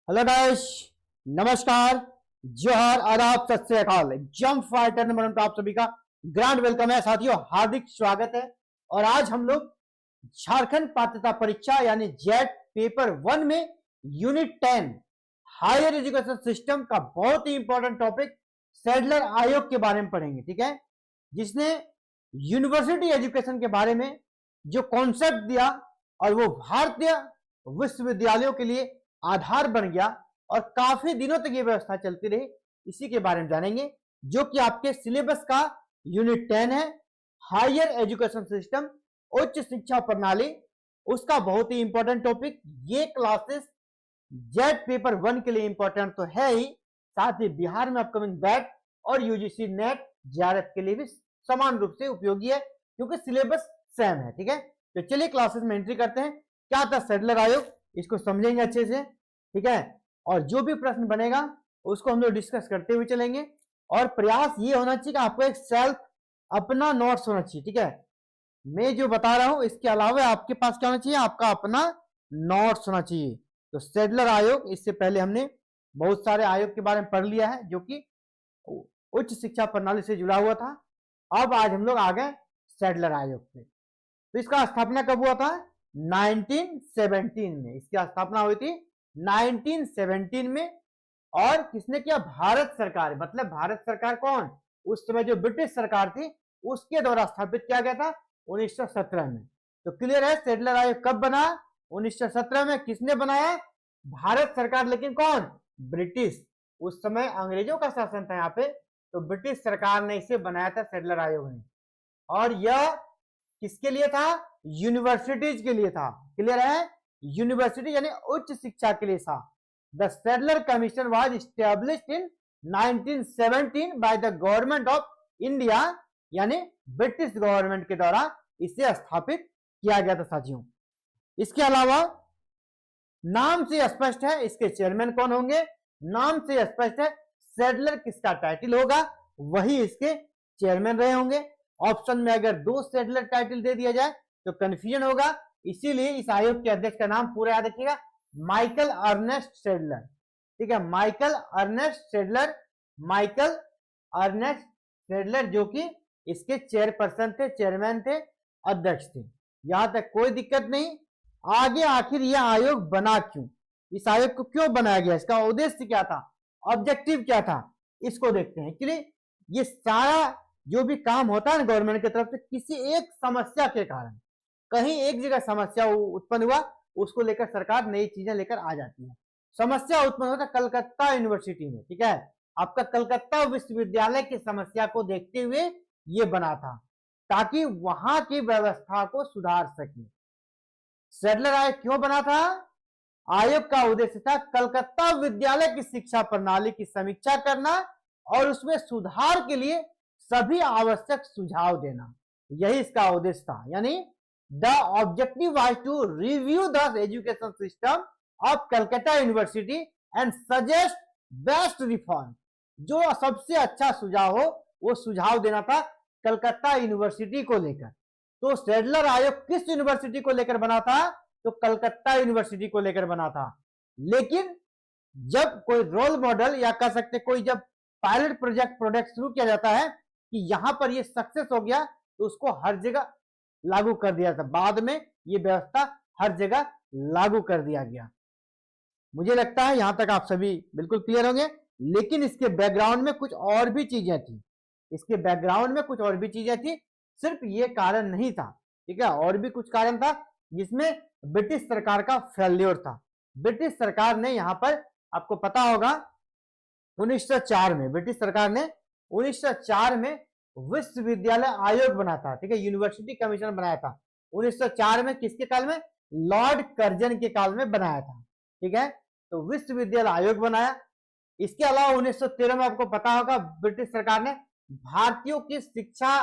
Hello guys, नमस्कार, जोहार, आदाब, सत श्री अकाल। जंप फाइटर नंबर 1 पर आप सभी का ग्रैंड वेलकम है साथियों, हार्दिक स्वागत है। और आज हम लोग झारखंड पात्रता परीक्षा यानी जेट पेपर 1 में यूनिट 10 हायर एजुकेशन सिस्टम का बहुत ही इंपॉर्टेंट टॉपिक सैडलर आयोग के बारे में पढ़ेंगे। ठीक है, जिसने यूनिवर्सिटी एजुकेशन के बारे में जो कॉन्सेप्ट दिया और वो भारतीय विश्वविद्यालयों के लिए आधार बन गया और काफी दिनों तक ये व्यवस्था चलती रही, इसी के बारे में जानेंगे, जो कि आपके सिलेबस का यूनिट 10 है, हायर एजुकेशन सिस्टम, उच्च शिक्षा प्रणाली। उसका बहुत ही इंपॉर्टेंट टॉपिक। ये क्लासेस जेट पेपर 1 के लिए इंपॉर्टेंट तो है ही, साथ ही बिहार में अपकमिंग बैट और यूजीसी नेट जेआरएफ के लिए भी समान रूप से उपयोगी है, क्योंकि सिलेबस सेम है। ठीक है, तो चलिए क्लासेस में एंट्री करते हैं। क्या था सैडलर आयोग, इसको समझेंगे अच्छे से। ठीक है, और जो भी प्रश्न बनेगा उसको हम लोग डिस्कस करते हुए चलेंगे। और प्रयास ये होना चाहिए कि आपको एक सेल्फ अपना नोट्स होना चाहिए। ठीक है, मैं जो बता रहा हूं इसके अलावा आपके पास क्या होना चाहिए, आपका अपना नोट्स होना चाहिए। तो सैडलर आयोग, इससे पहले हमने बहुत सारे आयोग के बारे में पढ़ लिया है जो कि उच्च शिक्षा प्रणाली से जुड़ा हुआ था। अब आज हम लोग आ गए सैडलर आयोग पे। तो इसका स्थापना कब हुआ था? 1917 में। इसकी स्थापना हुई थी 1917 में। और किसने किया? भारत सरकार। मतलब भारत सरकार कौन? उस समय जो ब्रिटिश सरकार थी उसके द्वारा स्थापित किया गया था 1917 में। तो क्लियर है, सैडलर आयोग कब बना? 1917 में। किसने बनाया? भारत सरकार। लेकिन कौन? ब्रिटिश। उस समय अंग्रेजों का शासन था यहाँ पे, तो ब्रिटिश सरकार ने इसे बनाया था सैडलर आयोग ने। और यह किसके लिए था? यूनिवर्सिटीज के लिए था। क्लियर है, यूनिवर्सिटी यानी उच्च शिक्षा के लिए था। The Sadler commission was established in 1917 by the government of India, यानी ब्रिटिश गवर्नमेंट के द्वारा इसे स्थापित किया गया था साथियों। इसके अलावा नाम से स्पष्ट है इसके चेयरमैन कौन होंगे। नाम से स्पष्ट है, सैडलर किसका टाइटल होगा वही इसके चेयरमैन रहे होंगे। ऑप्शन में अगर 2 सैडलर टाइटल दे दिया जाए तो कंफ्यूजन होगा, इसीलिए इस आयोग के अध्यक्ष का नाम पूरा याद रखिएगा, माइकल अर्नेस्ट सैडलर। ठीक है, Michael Ernest Sadler. Michael Ernest Sadler जो कि इसके चेयरपर्सन थे, चेयरमैन थे, अध्यक्ष थे। यहां तक कोई दिक्कत नहीं। आगे आखिर यह आयोग बना क्यों, इस आयोग को क्यों बनाया गया, इसका उद्देश्य क्या था, ऑब्जेक्टिव क्या था, इसको देखते हैं। क्लियर, ये सारा जो भी काम होता है गवर्नमेंट की तरफ से, किसी एक समस्या के कारण, कहीं एक जगह समस्या उत्पन्न हुआ, उसको लेकर सरकार नई चीजें लेकर आ जाती है। समस्या उत्पन्न होता है कलकत्ता यूनिवर्सिटी में। ठीक है, आपका कलकत्ता विश्वविद्यालय की समस्या को देखते हुए ये बना था, ताकि वहां की व्यवस्था को सुधार सके। सैडलर आयोग क्यों बना था? आयोग का उद्देश्य था कलकत्ता विद्यालय की शिक्षा प्रणाली की समीक्षा करना और उसमें सुधार के लिए सभी आवश्यक सुझाव देना, यही इसका उद्देश्य था। यानी the objective was to review the education system of Calcutta university and suggest best reform. जो सबसे अच्छा सुझाव हो वो सुझाव देना था कलकत्ता यूनिवर्सिटी को लेकर। तो सैडलर आयोग किस यूनिवर्सिटी को लेकर बना था? तो कलकत्ता यूनिवर्सिटी को लेकर बना था। लेकिन जब कोई रोल मॉडल या कह सकते कोई जब पायलट प्रोजेक्ट शुरू किया जाता है कि यहां पर ये सक्सेस हो गया, तो उसको हर जगह लागू कर दिया था। बाद में ये व्यवस्था हर जगह लागू कर दिया गया। मुझे लगता है यहां तक आप सभी बिल्कुल क्लियर होंगे। लेकिन इसके बैकग्राउंड में कुछ और भी चीजें थी, इसके बैकग्राउंड में कुछ और भी चीजें थी, सिर्फ ये कारण नहीं था। ठीक है, और भी कुछ कारण था, जिसमें ब्रिटिश सरकार का फेल्योर था। ब्रिटिश सरकार ने यहां पर, आपको पता होगा 1904 में ब्रिटिश सरकार ने 1904 में विश्वविद्यालय आयोग बना था। ठीक है, यूनिवर्सिटी कमीशन बनाया था 1904 में। किसके काल में? लॉर्ड कर्जन के काल में बनाया था। ठीक है, तो विश्वविद्यालय आयोग बनाया। इसके अलावा 1913 में आपको पता होगा ब्रिटिश सरकार ने भारतीयों की शिक्षा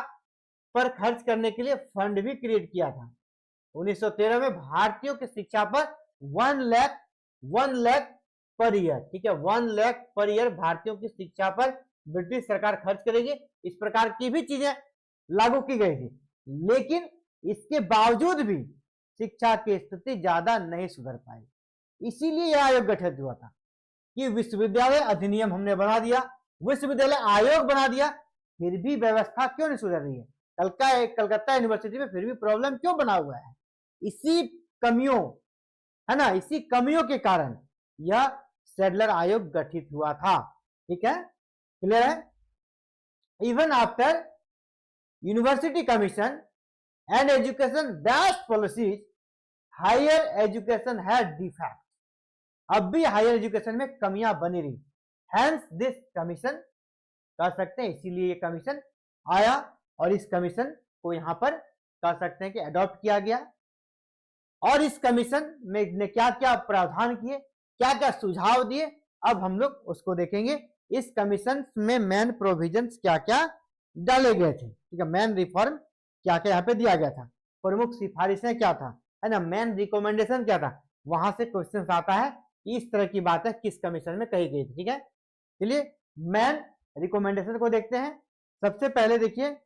पर खर्च करने के लिए फंड भी क्रिएट किया था। 1913 में भारतीयों की शिक्षा पर 1 लाख पर ईयर। ठीक है, 1 लाख पर ईयर भारतीयों की शिक्षा पर ब्रिटिश सरकार खर्च करेगी। इस प्रकार की भी चीजें लागू की गई थी। लेकिन इसके बावजूद भी शिक्षा की स्थिति ज्यादा नहीं सुधर पाई, इसीलिए यह आयोग गठित हुआ था। कि विश्वविद्यालय अधिनियम हमने बना दिया, विश्वविद्यालय आयोग बना दिया, फिर भी व्यवस्था क्यों नहीं सुधर रही है? कलकत्ता यूनिवर्सिटी में फिर भी प्रॉब्लम क्यों बना हुआ है? इसी कमियों, है ना, इसी कमियों के कारण यह सैडलर आयोग गठित हुआ था। ठीक है, क्लियर है? Even after university commission and education that policies, higher education had defect. अब भी हायर एजुकेशन में कमियां बनी रही, हैंस दिस कमीशन, कह सकते हैं इसीलिए ये कमीशन आया, और इस कमीशन को यहां पर कह सकते हैं कि अडॉप्ट किया गया। और इस कमीशन में ने क्या क्या प्रावधान किए, क्या क्या सुझाव दिए, अब हम लोग उसको देखेंगे। इस कमीशन में मेन प्रोविजंस क्या क्या डाले गए थे, ठीक है, मेन रिफॉर्म क्या क्या यहाँ पे दिया गया था, प्रमुख सिफारिशें क्या था, है ना, मेन रिकमेंडेशन क्या था, वहां से क्वेश्चन आता है कि इस तरह की बातें किस कमीशन में कही गई थी। ठीक है, चलिए मेन रिकमेंडेशन को देखते हैं। सबसे पहले देखिए,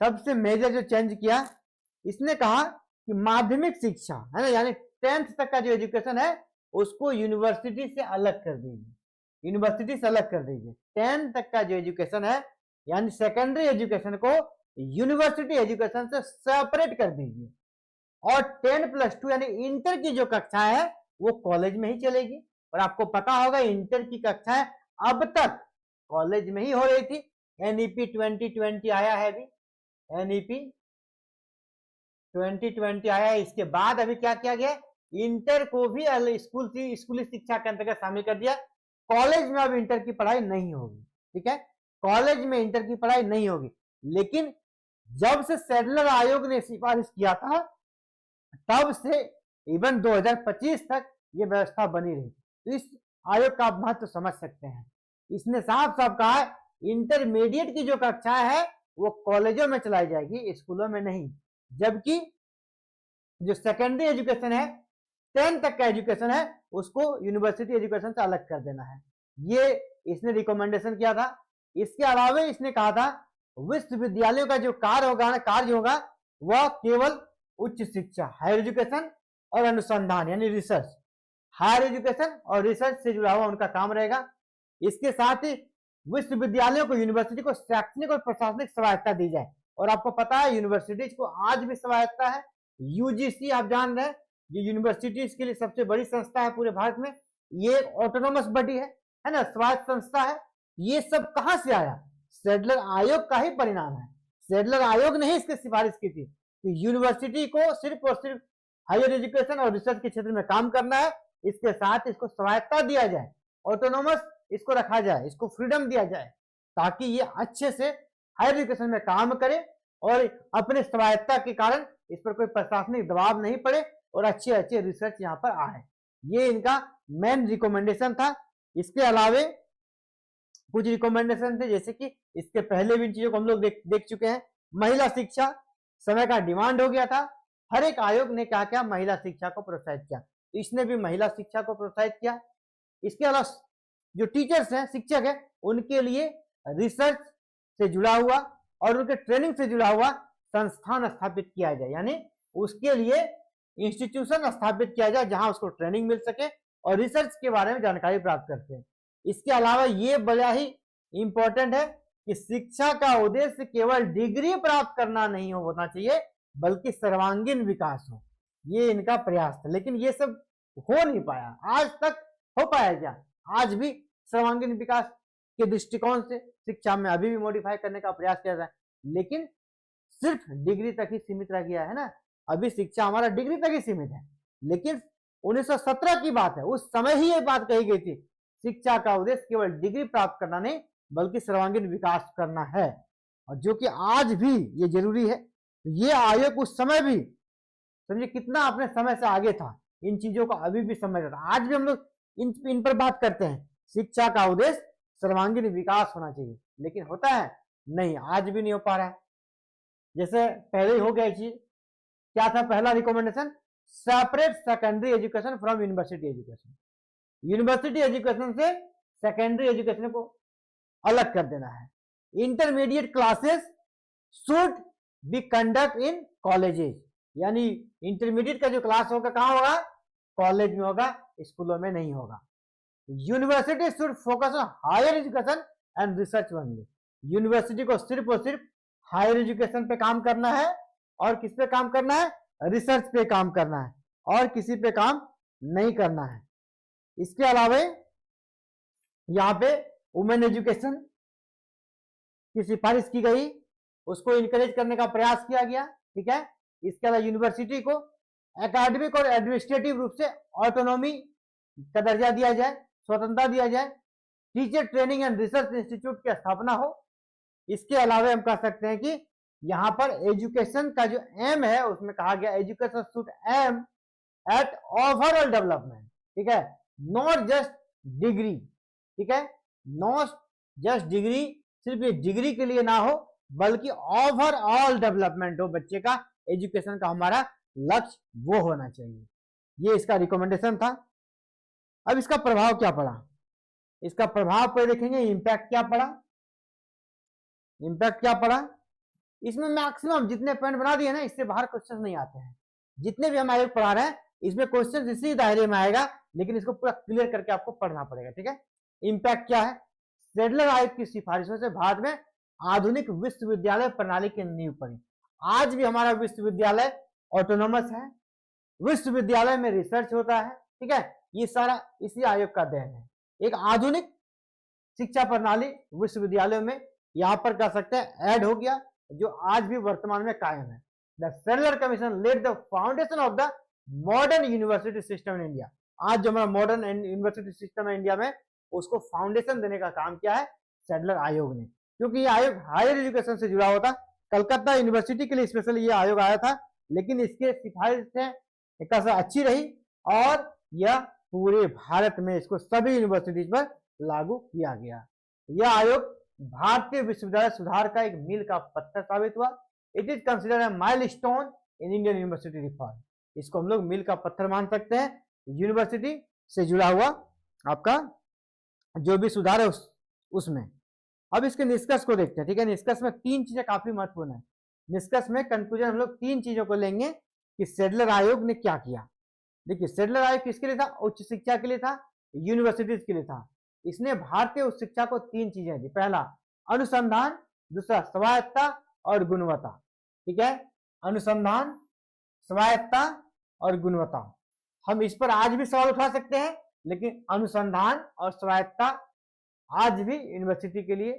सबसे मेजर जो चेंज किया, इसने कहा कि माध्यमिक शिक्षा, है ना, यानी 10th तक का जो एजुकेशन है उसको यूनिवर्सिटी से अलग कर दीजिए, यूनिवर्सिटी से अलग कर दीजिए। 10th तक का जो एजुकेशन है यानी सेकेंडरी एजुकेशन को यूनिवर्सिटी एजुकेशन से सेपरेट कर दीजिए, और 10+2 यानी इंटर की जो कक्षाएं है वो कॉलेज में ही चलेगी। और आपको पता होगा इंटर की कक्षाएं अब तक कॉलेज में ही हो रही थी। एनईपी 2020 आया है, अभी एनईपी 2020 आया है, इसके बाद अभी क्या किया गया, इंटर को भी स्कूली शिक्षा के अंतर्गत शामिल कर दिया। कॉलेज में अब इंटर की पढ़ाई नहीं होगी। ठीक है, कॉलेज में इंटर की पढ़ाई नहीं होगी। लेकिन जब से सैडलर आयोग ने सिफारिश किया था तब से इवन 2025 तक ये व्यवस्था बनी रही। तो इस आयोग का आप महत्व समझ सकते हैं। इसने साफ साफ कहा है इंटरमीडिएट की जो कक्षाएं है वो कॉलेजों में चलाई जाएगी, स्कूलों में नहीं। जबकि जो सेकेंडरी एजुकेशन है, 10 तक का एजुकेशन है, उसको यूनिवर्सिटी एजुकेशन से अलग कर देना है। ये इसने रिकमेंडेशन किया था। इसके अलावा इसने कहा था विश्वविद्यालयों का जो कार्य होगा वह केवल उच्च शिक्षा, हायर एजुकेशन और अनुसंधान यानी रिसर्च, हायर एजुकेशन और रिसर्च से जुड़ा हुआ उनका काम रहेगा। इसके साथ ही विश्वविद्यालयों को, यूनिवर्सिटी को शैक्षणिक और प्रशासनिक स्वायत्ता दी जाए। और आपको पता है यूनिवर्सिटीज को आज भी स्वायत्ता है। यूजीसी आप जान रहे हैं, ये यूनिवर्सिटीज के लिए सबसे बड़ी संस्था है पूरे भारत में। ये ऑटोनोमस बॉडी है ना, स्वायत्त संस्था है। ये सब कहां से आया? सैडलर आयोग का ही परिणाम है। सैडलर आयोग ने ही इसकी सिफारिश की थी कि यूनिवर्सिटी को सिर्फ और सिर्फ हायर एजुकेशन और रिसर्च के क्षेत्र में काम करना है, इसके साथ इसको स्वायत्ता दिया जाए, ऑटोनोमस इसको रखा जाए, इसको फ्रीडम दिया जाए, ताकि ये अच्छे से हायर एजुकेशन में काम करे और अपने स्वायत्ता के कारण इस पर कोई प्रशासनिक दबाव नहीं पड़े और अच्छे अच्छे रिसर्च यहाँ पर आए। ये इनका मेन रिकमेंडेशन था। इसके अलावे कुछ रिकमेंडेशन थे, जैसे कि इसके पहले भी इन चीजों को हम लोग देख चुके हैं। महिला शिक्षा समय का डिमांड हो गया था। हर एक आयोग ने क्या किया, महिला शिक्षा को प्रोत्साहित किया। तो इसने भी महिला शिक्षा को प्रोत्साहित किया। इसके अलावा जो टीचर्स हैं, शिक्षक है, उनके लिए रिसर्च से जुड़ा हुआ और उनके ट्रेनिंग से जुड़ा हुआ संस्थान स्थापित किया जाए, यानी उसके लिए इंस्टीट्यूशन स्थापित किया जाए जहां उसको ट्रेनिंग मिल सके और रिसर्च के बारे में जानकारी प्राप्त करते हैं। इसके अलावा ये बड़ा ही इंपॉर्टेंट है कि शिक्षा का उद्देश्य केवल डिग्री प्राप्त करना नहीं होना चाहिए, बल्कि सर्वांगीण विकास हो। ये इनका प्रयास था, लेकिन ये सब हो नहीं पाया। आज तक हो पाया क्या? आज भी सर्वांगीण विकास के दृष्टिकोण से शिक्षा में अभी भी मॉडिफाई करने का प्रयास किया जाए, लेकिन सिर्फ डिग्री तक ही सीमित रह गया है ना। अभी शिक्षा हमारा डिग्री तक ही सीमित है। लेकिन 1917 की बात है, उस समय ही ये बात कही गई थी, शिक्षा का उद्देश्य केवल डिग्री प्राप्त करना नहीं बल्कि सर्वांगीण विकास करना है, और जो कि आज भी ये जरूरी है। ये आयोग उस समय भी समझिए कितना अपने समय से आगे था, इन चीजों को अभी भी समझ रहा था। आज भी हम लोग इन पर बात करते हैं, शिक्षा का उद्देश्य सर्वांगीण विकास होना चाहिए, लेकिन होता है नहीं, आज भी नहीं हो पा रहा है। जैसे पहले ही हो गया चीज, क्या था पहला recommendation? Separate secondary education from university education. University education से सेकेंडरी एजुकेशन को अलग कर देना है। Intermediate classes should be conduct in colleges, यानी इंटरमीडिएट का जो क्लास होगा कहां होगा? कॉलेज में होगा, स्कूलों में नहीं होगा। University should focus on higher education and research only. University को सिर्फ और सिर्फ हायर एजुकेशन पे काम करना है और किस पे काम करना है, रिसर्च पे काम करना है, और किसी पे काम नहीं करना है। इसके अलावा यहाँ पे वुमेन एजुकेशन की सिफारिश की गई, उसको इनकरेज करने का प्रयास किया गया, ठीक है। इसके अलावा यूनिवर्सिटी को एकेडमिक और एडमिनिस्ट्रेटिव रूप से ऑटोनॉमी का दर्जा दिया जाए, स्वतंत्रता दिया जाए, teacher training and research institute की स्थापना हो। इसके अलावा हम कह सकते हैं कि यहाँ पर एजुकेशन का जो एम है उसमें कहा गया education should aim at overall development, ठीक है, नॉट जस्ट डिग्री, ठीक है, नॉट जस्ट डिग्री, सिर्फ ये डिग्री के लिए ना हो बल्कि ओवरऑल डेवलपमेंट हो बच्चे का, एजुकेशन का हमारा लक्ष्य वो होना चाहिए। ये इसका रिकमेंडेशन था। अब इसका प्रभाव क्या पड़ा, इसका प्रभाव पर देखेंगे, इंपैक्ट क्या पड़ा, इंपैक्ट क्या पड़ा। इसमें मैक्सिमम जितने पॉइंट बना दिए ना, इससे बाहर क्वेश्चन नहीं आते हैं। जितने भी हम आयोग पढ़ा रहे हैं इसमें क्वेश्चन इसी दायरे में आएगा, लेकिन इसको पूरा क्लियर करके आपको पढ़ना पड़ेगा, ठीक है। इंपैक्ट क्या है, सैडलर आयोग की सिफारिशों से भारत में आधुनिक विश्वविद्यालय प्रणाली की नींव पड़ी। आज भी हमारा विश्वविद्यालय ऑटोनोमस है, विश्वविद्यालय में रिसर्च होता है, ठीक है, ये सारा इसी आयोग का देन है। एक आधुनिक शिक्षा प्रणाली विश्वविद्यालयों में यहां पर कह सकते हैं ऐड हो गया, जो आज भी वर्तमान में कायम है। The Sadler commission led the foundation of the modern university system in India. आज जो हमारा मॉडर्न यूनिवर्सिटी सिस्टम है इंडिया में, उसको फाउंडेशन देने का काम किया है सैडलर आयोग ने, क्योंकि ये आयोग हायर एजुकेशन से जुड़ा हुआ था। कलकत्ता यूनिवर्सिटी के लिए स्पेशली ये आयोग आया था, लेकिन इसके सिफारिशें अच्छी रही और यह पूरे भारत में इसको सभी यूनिवर्सिटीज पर लागू किया गया। यह आयोग भारतीय विश्वविद्यालय सुधार का एक मील का पत्थर साबित हुआ। It is considered a milestone in Indian university reform. इसको हम लोग मील का पत्थर मान सकते हैं, यूनिवर्सिटी से जुड़ा हुआ आपका जो भी सुधार है उसमें। अब इसके निष्कर्ष को देखते हैं, ठीक है। निष्कर्ष में तीन चीजें काफी महत्वपूर्ण है। निष्कर्ष में कंक्लूजन हम लोग तीन चीजों को लेंगे कि सैडलर आयोग ने क्या किया। देखिए, सैडलर आयोग किसके लिए था, उच्च शिक्षा के लिए था, यूनिवर्सिटीज के लिए था। इसने भारतीय उच्च शिक्षा को तीन चीजें दी, पहला अनुसंधान, दूसरा स्वायत्तता और गुणवत्ता, ठीक है। अनुसंधान, स्वायत्तता और गुणवत्ता। हम इस पर आज भी सवाल उठा सकते हैं, लेकिन अनुसंधान और स्वायत्तता आज भी यूनिवर्सिटी के लिए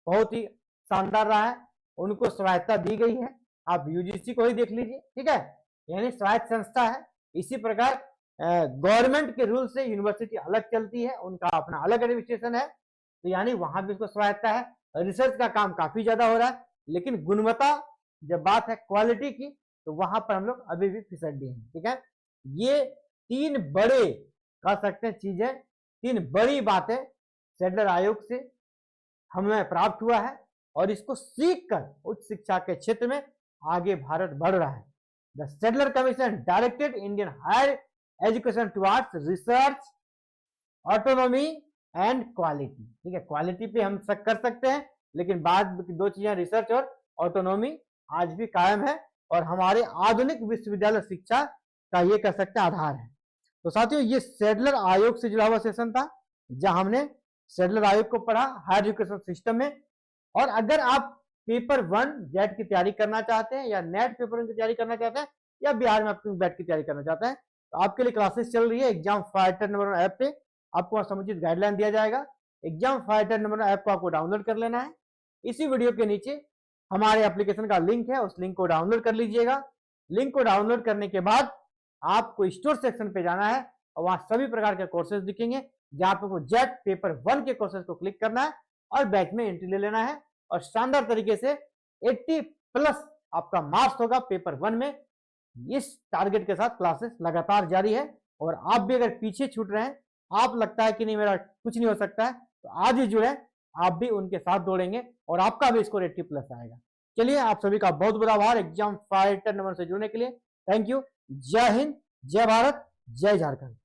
बहुत ही शानदार रहा है, उनको स्वायत्तता दी गई है। आप यूजीसी को ही देख लीजिए, ठीक है, यानी स्वायत्त संस्था है। इसी प्रकार गवर्नमेंट के रूल से यूनिवर्सिटी अलग चलती है, उनका अपना अलग एडमिनिस्ट्रेशन है, तो यानी वहां भी उसको स्वायत्तता है। रिसर्च का काम काफी ज्यादा हो रहा है, लेकिन गुणवत्ता जब बात है क्वालिटी की, तो वहां पर हम लोग अभी भी फिसड्डी हैं, ठीक है। ये तीन बड़े कह सकते हैं चीजें, तीन बड़ी बातें सैडलर आयोग से हमें प्राप्त हुआ है, और इसको सीख कर उच्च शिक्षा के क्षेत्र में आगे भारत बढ़ रहा है। The Sadler commission directed Indian higher education towards research, autonomy and quality, ठीक है। क्वालिटी पे हम कर सकते हैं, लेकिन बाद दो चीजें रिसर्च और ऑटोनॉमी आज भी कायम है, और हमारे आधुनिक विश्वविद्यालय शिक्षा का ये कह सकते हैं आधार है। तो साथियों, ये सैडलर आयोग से जुड़ा हुआ सेशन था, जहां हमने सैडलर आयोग को पढ़ा हायर एजुकेशन सिस्टम में। और अगर आप पेपर 1 जेट की तैयारी करना चाहते हैं, या नेट पेपर 1 की तैयारी करना चाहते हैं, या बिहार में अपनी बैट की तैयारी करना चाहते हैं, तो आपके लिए क्लासेस चल रही है एग्जाम फाइटर नंबर ऐप पे। आपको समुचित गाइडलाइन दिया जाएगा। एग्जाम फाइटर नंबर ऐप को आपको डाउनलोड कर लेना है। इसी वीडियो के नीचे हमारे एप्लीकेशन का लिंक है, उस लिंक को डाउनलोड कर लीजिएगा। लिंक को डाउनलोड करने के बाद आपको स्टोर सेक्शन पे जाना है, और वहां सभी प्रकार के कोर्सेज दिखेंगे, जहां पे वो जेट पेपर 1 के कोर्सेज को क्लिक करना है और बैच में एंट्री ले लेना है, और शानदार तरीके से 80+ आपका मार्क्स होगा पेपर 1 में। इस टारगेट के साथ क्लासेस लगातार जारी है, और आप भी अगर पीछे छूट रहे हैं, आप लगता है कि नहीं मेरा कुछ नहीं हो सकता है, तो आज ही जुड़े, आप भी उनके साथ दौड़ेंगे और आपका भी स्कोर 80+ आएगा। चलिए, आप सभी का बहुत बहुत आभार एग्जाम फाइटर नंबर से जुड़ने के लिए। Thank you. जय हिंद, जय भारत, जय झारखंड।